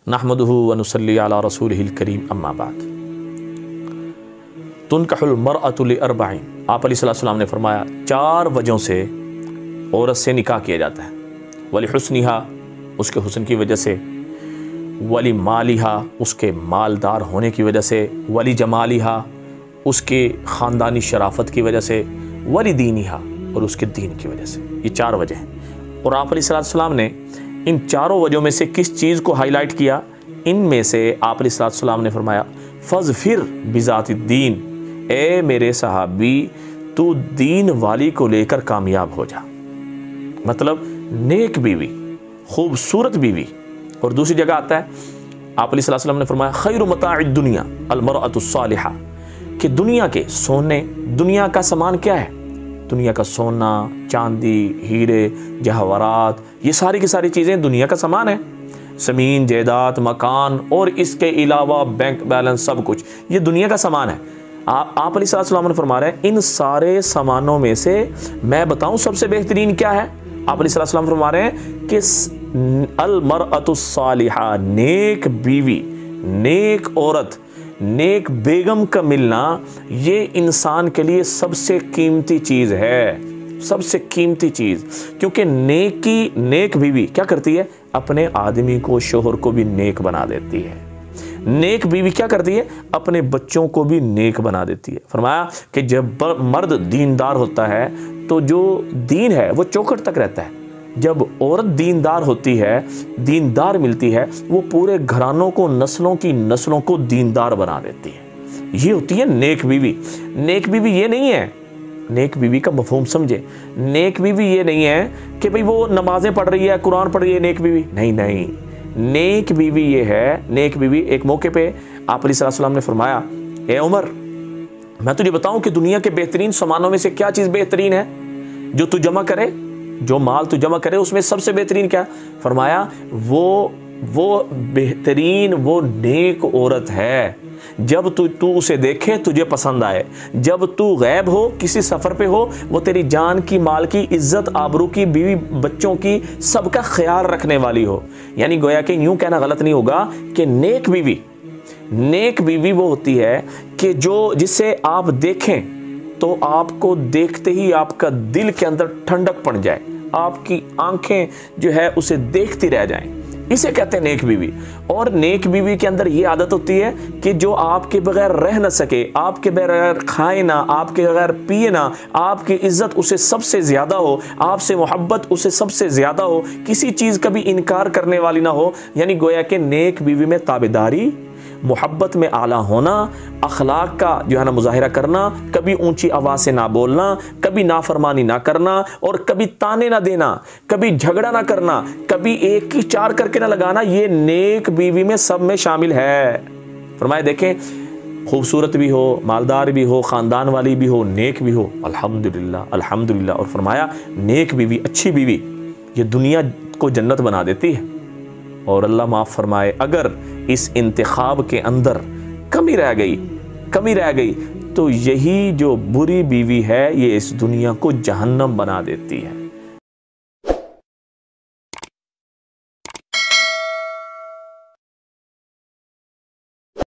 نحمدہ ونصلی علی رسولہ الکریم اما بعد۔ تنکح المرأۃ لاربع، آپ علیہ السلام نے فرمایا 4 وجہوں سے عورت سے نکاح کیا جاتا ہے۔ ولحسنھا، اس کے حسن کی وجہ سے، ولمالھا، اس کے مالدار ہونے کی وجہ سے، ولجمالھا، اس کے خاندانی شرافت کی وجہ سے، ولدینھا، اور اس کے دین کی وجہ سے۔ یہ 4 وجہ ہیں، اور آپ علیہ السلام نے ان 4 وجہوں میں سے کس چیز کو ہائی لائٹ کیا؟ ان میں سے آپ علیہ السلام نے فرمایا فَاظْفِرْ بِذَاتِ الدِّین، اے میرے صحابی تو دین والی کو لے کر کامیاب ہو جا۔ مطلب نیک بیوی، خوبصورت بیوی۔ اور دوسری جگہ آتا ہے آپ علیہ السلام نے فرمایا خیر متاع الدنیا المرأۃ الصالحہ، کہ دنیا کے سونے، دنیا کا سامان کیا ہے؟ دنیا کا سونا، چاندی، ہیرے، جواہرات، یہ ساری کی ساری چیزیں دنیا کا سامان ہے۔ زمین، جائیداد، مکان اور اس کے علاوہ بینک بیلنس، سب کچھ یہ دنیا کا سامان ہے۔ آپ علیہ السلام نے فرما رہے ہیں ان سارے سامانوں میں سے میں بتاؤں سب سے بہترین کیا ہے؟ آپ علیہ السلام فرما رہے ہیں کہ المرأۃ الصالحہ، نیک بیوی، نیک عورت، نیک بیگم کا ملنا یہ انسان کے لیے سب سے قیمتی چیز ہے، سب سے قیمتی چیز۔ کیونکہ نیک بیوی کیا کرتی ہے؟ اپنے آدمی کو، شوہر کو بھی نیک بنا دیتی ہے۔ نیک بیوی کیا کرتی ہے؟ اپنے بچوں کو بھی نیک بنا دیتی ہے۔ فرمایا کہ جب مرد دیندار ہوتا ہے تو جو دین ہے وہ چوکھٹ تک رہتا ہے۔ جب عورت دیندار ہوتی ہے، دیندار ملتی ہے، وہ پورے گھرانوں کو، نسلوں کی نسلوں کو دیندار بنا دیتی ہے۔ یہ ہوتی ہے نیک بیوی۔ نیک بیوی یہ نہیں ہے، نیک بیوی کا مفہوم سمجھے، نیک بیوی یہ نہیں ہے کہ بھئی وہ نمازیں پڑھ رہی ہے، قرآن پڑھ رہی ہے، نیک بیوی نہیں۔ نیک بیوی یہ ہے، نیک بیوی ایک موقع پہ آپ علیہ السلام نے فرمایا اے عمر، میں تجھے بتاؤں کہ دنیا کے بہترین سامانوں میں سے کیا چیز بہترین ہے؟ جو تو جمع کرے، جو مال تو جمع کرے، اس میں سب سے بہترین کیا؟ فرمایا وہ بہترین وہ نیک عورت ہے جب تو اسے دیکھے تجھے پسند آئے، جب تو غائب ہو، کسی سفر پہ ہو، وہ تیری جان کی، مال کی، عزت آبرو کی، بیوی بچوں کی، سب کا خیال رکھنے والی ہو۔ یعنی گویا کہ یوں کہنا غلط نہیں ہوگا کہ نیک بیوی وہ ہوتی ہے کہ جسے آپ دیکھیں تو آپ کو دیکھتے ہی آپ کا دل کے اندر ٹھنڈک پڑ جائے، آپ کی آنکھیں جو ہے اسے دیکھتی رہ جائیں، اسے کہتے ہیں نیک بیوی۔ اور نیک بیوی کے اندر یہ عادت ہوتی ہے کہ جو آپ کے بغیر رہ نہ سکے، آپ کے بغیر کھائے نہ، آپ کے بغیر پیے نہ، آپ کی عزت اسے سب سے زیادہ ہو، آپ سے محبت اسے سب سے زیادہ ہو، کسی چیز کا بھی انکار کرنے والی نہ ہو۔ یعنی گویا کہ نیک بیوی میں تابعداری، محبت میں اعلیٰ ہونا، اخلاق کا جو ہے نا مظاہرہ کرنا، کبھی اونچی آواز سے نہ بولنا، کبھی نافرمانی نہ کرنا، اور کبھی تانے نہ دینا، کبھی جھگڑا نہ کرنا، کبھی ایک کی 4 کر کے نہ لگانا، یہ نیک بیوی میں سب میں شامل ہے۔ فرمائے دیکھیں خوبصورت بھی ہو، مالدار بھی ہو، خاندان والی بھی ہو، نیک بھی ہو، الحمدللہ۔ اور فرمایا نیک بیوی، اچھی بیوی یہ دنیا کو جنت بنا دیتی ہے۔ اور اللہ معاف فرمائے اگر اس انتخاب کے اندر کمی رہ گئی تو یہی جو بری بیوی ہے یہ اس دنیا کو جہنم بنا دیتی ہے۔